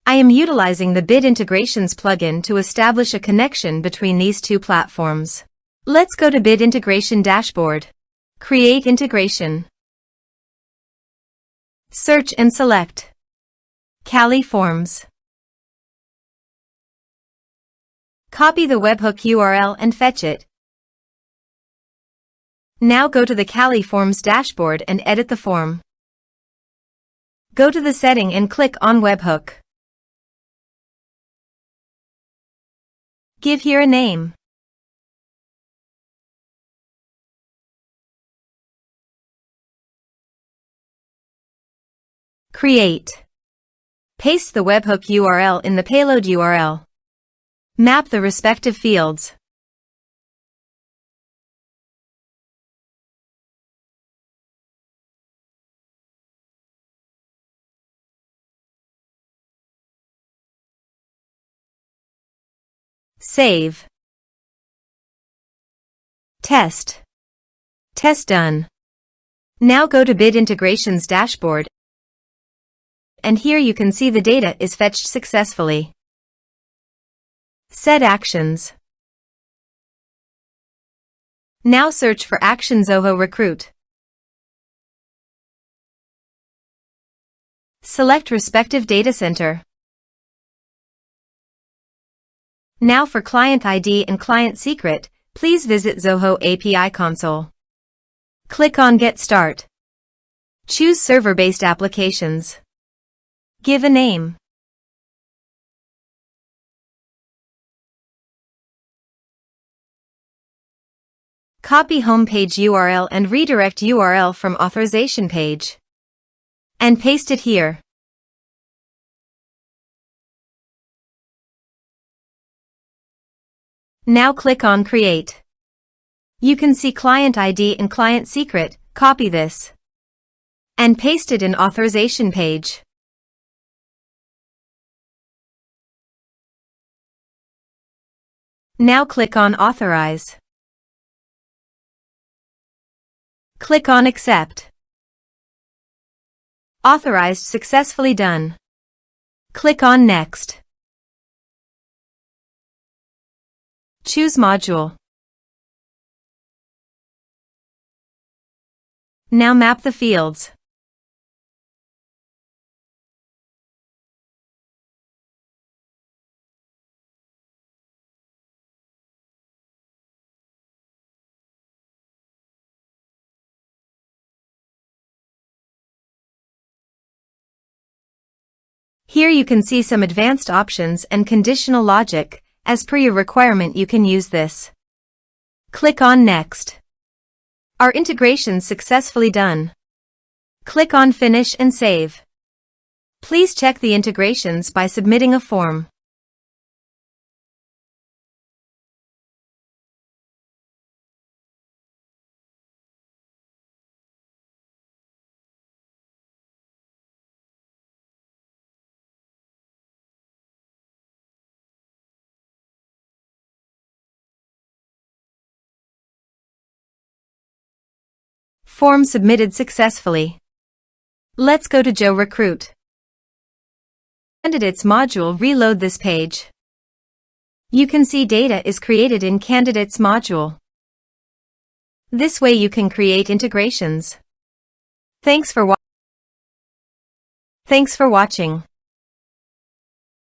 I am utilizing the Bit Integrations plugin to establish a connection between these two platforms. Let's go to Bit Integration Dashboard. Create integration. Search and select Cali Forms. Copy the webhook URL and fetch it. Now go to the Cali Forms dashboard and edit the form. Go to the setting and click on Webhook. Give here a name. Create. Paste the webhook URL in the payload URL. Map the respective fields. Save. Test. Test done. Now go to Bit Integrations dashboard, and here you can see the data is fetched successfully. Set actions. Now search for Action Zoho Recruit. Select respective data center. Now for client ID and client secret, please visit Zoho API console. Click on Get Start. Choose server-based applications. Give a name. Copy homepage URL and redirect URL from authorization page. And paste it here. Now click on Create. You can see client ID and client secret. Copy this and paste it in authorization page. Now click on Authorize. Click on Accept. Authorized successfully done. Click on Next. Choose module. Now map the fields. Here you can see some advanced options and conditional logic. As per your requirement, you can use this. Click on Next. Our integration successfully done. Click on Finish and Save. Please check the integrations by submitting a form. Form submitted successfully. Let's go to Zoho Recruit. Candidates module. Reload this page. You can see data is created in Candidates module. This way you can create integrations. Thanks for watching.